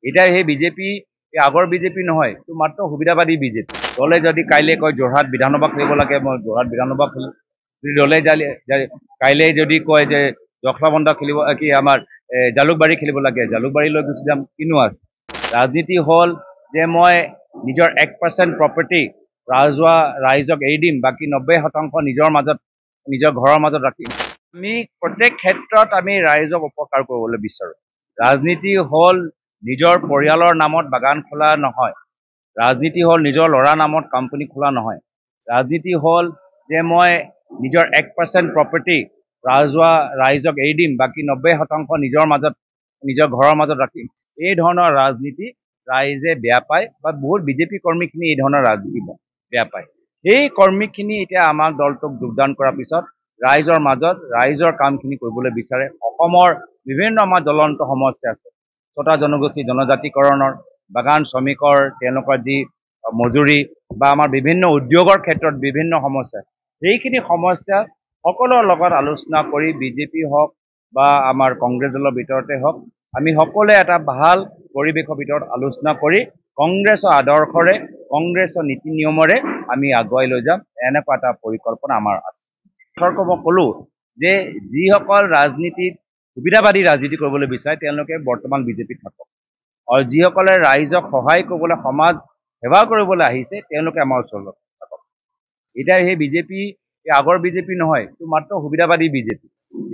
এতিয়া সেই বিজেপি আগৰ বিজেপি নহয়, এইটো মাত্ৰ সুবিধাবাদী বিজেপি। দলে যদি কাইলৈ কয় যোৰহাট বিধানসভা খেলিব লাগে, মই যোৰহাট বিধানসভা খেলিম। যদি দলে কাইলৈ যদি কয় যে জখলাবন্ধা খেলিব কি আমাৰ জালুকবাৰী খেলিব লাগে, জালুকবাৰীলৈ গুচি যাম। কিনো আছে? ৰাজনীতি হ'ল যে মই নিজৰ 1% প্ৰপাৰ্টি ৰাইজক এৰি দিম, বাকী 90% নিজৰ ঘৰৰ মাজত ৰাখিম। আমি প্ৰত্যেক ক্ষেত্ৰত আমি ৰাইজক উপকাৰ কৰিবলৈ বিচাৰোঁ। ৰাজনীতি হ'ল নিজৰ পৰিয়ালৰ নামত বাগান খোলা নহয়। ৰাজনীতি হ'ল নিজৰ ল'ৰাৰ নামত কোম্পানী খোলা নহয়। ৰাজনীতি হ'ল যে মই নিজৰ 1% প্ৰপাৰ্টি ৰাইজক এৰি দিম, বাকী 90% নিজৰ ঘৰৰ মাজত ৰাখিম। এই ধৰণৰ ৰাজনীতি ৰাইজে বেয়া পায় বা বহুত বিজেপি কৰ্মীখিনি এই ধৰণৰ ৰাজনীতি বেয়া পায়। সেই কৰ্মীখিনি এতিয়া আমাৰ দলটোক যোগদান কৰাৰ পিছত ৰাইজৰ মাজত ৰাইজৰ কামখিনি কৰিবলৈ বিচাৰে। অসমৰ বিভিন্ন আমাৰ জ্বলন্ত সমস্যা আছে। ছটা জনগোষ্ঠী জনজাতিকৰণৰ, বাগান শ্ৰমিকৰ তেওঁলোকৰ যি মজুৰি বা আমাৰ বিভিন্ন উদ্যোগৰ ক্ষেত্ৰত বিভিন্ন সমস্যা, সেইখিনি সমস্যা সকলোৰে লগত আলোচনা কৰি বিজেপি হওক বা আমাৰ কংগ্ৰেছ দলৰ ভিতৰতে হওক, আমি সকলোৱে এটা ভাল পৰিৱেশৰ ভিতৰত আলোচনা কৰি কংগ্ৰেছৰ আদৰ্শৰে, কংগ্ৰেছৰ নীতি নিয়মৰে আমি আগুৱাই লৈ যাম। এনেকুৱা এটা পৰিকল্পনা আমাৰ আছে। মই ক'লোঁ যে যিসকল ৰাজনীতিত সুবিধাবাদী ৰাজনীতি কৰিবলৈ বিচাৰে তেওঁলোকে বৰ্তমান বিজেপিত থাকক, আৰু যিসকলে ৰাইজক সহায় কৰিবলৈ, সমাজ সেৱা কৰিবলৈ আহিছে তেওঁলোকে আমাৰ ওচৰত থাকক। এতিয়া সেই বিজেপি আগৰ বিজেপি নহয়, এইটো মাত্ৰ সুবিধাবাদী বিজেপি।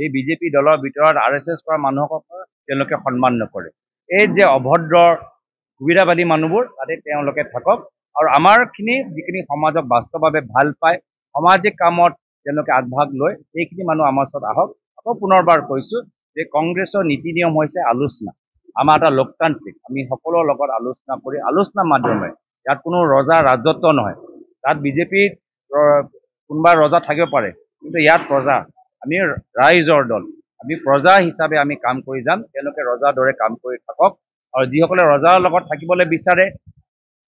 এই বিজেপি দলৰ ভিতৰত RSS কৰা মানুহক তেওঁলোকে সন্মান নকৰে। এই যে অভদ্ৰ সুবিধাবাদী মানুহবোৰ তাতে তেওঁলোকে থাকক, আৰু আমাৰখিনি যিখিনি সমাজক বাস্তৱভাৱে ভাল পায়, সামাজিক কামত তেওঁলোকে আগভাগ লৈ সেইখিনি মানুহ আমাৰ ওচৰত আহক। আকৌ পুনৰবাৰ কৈছোঁ যে কংগ্ৰেছৰ নীতি নিয়ম হৈছে আলোচনা। আমাৰ এটা লোকতান্ত্ৰিক, আমি সকলোৰে লগত আলোচনা কৰি আলোচনাৰ মাধ্যমেৰে, ইয়াত কোনো ৰজা ৰাজত্ব নহয়। তাত বিজেপিত কোনোবা ৰজা থাকিব পাৰে, কিন্তু ইয়াত প্ৰজা, আমি ৰাইজৰ দল, আমি প্ৰজা হিচাপে আমি কাম কৰি যাম। তেওঁলোকে ৰজাৰ দৰে কাম কৰি থাকক, আৰু যিসকলে ৰজাৰ লগত থাকিবলৈ বিচাৰে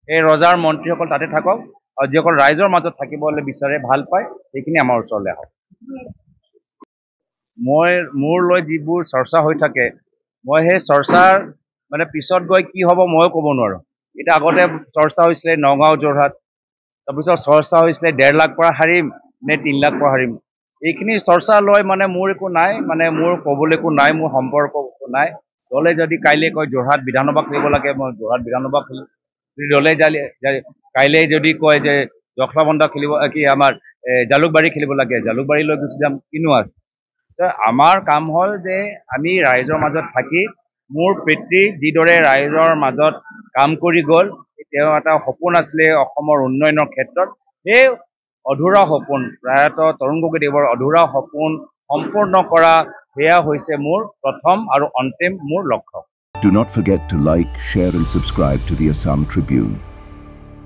সেই ৰজাৰ মন্ত্ৰীসকল তাতে থাকক, আৰু যিসকল ৰাইজৰ মাজত থাকিবলৈ বিচাৰে, ভাল পায়, সেইখিনি আমাৰ ওচৰলৈ আহক। মোৰ লৈ যিবোৰ চৰ্চা হৈ থাকে, মই সেই চৰ্চাৰ পিছত গৈ কি হ'ব ময়ো ক'ব নোৱাৰোঁ। এতিয়া আগতে চৰ্চা হৈছিলে নগাঁও যোৰহাট, তাৰপিছত চৰ্চা হৈছিলে 1.5 লাখ পৰা হাৰিম নে 3 লাখ পৰা হাৰিম। এইখিনি চৰ্চা লৈ মোৰ একো নাই, মোৰ ক'বলৈ একো নাই, মোৰ সম্পৰ্ক একো নাই। দলে যদি কাইলৈ কয় যোৰহাট বিধানসভা খেলিব লাগে, মই যোৰহাট বিধানসভা খেলিম। যদি দলে কাইলৈ যদি কয় যে জখলাবন্ধা খেলিব কি আমাৰ জালুকবাৰী খেলিব লাগে, জালুকবাৰীলৈ গুচি যাম। কিনো আছে? আমাৰ কাম হ'ল যে আমি ৰাইজৰ মাজত থাকি, মোৰ পিতৃ যিদৰে ৰাইজৰ মাজত কাম কৰি গ'ল, তেওঁ এটা সপোন আছিলে অসমৰ উন্নয়নৰ ক্ষেত্ৰত। সেই অধুৰা সপোন, প্ৰায়ত তৰুণ গগৈদেৱৰ অধুৰা সপোন সম্পূৰ্ণ কৰা, সেয়া হৈছে মোৰ প্ৰথম আৰু অন্তিম মোৰ লক্ষ্য। Do not forget to like, share and subscribe to the Assam Tribune.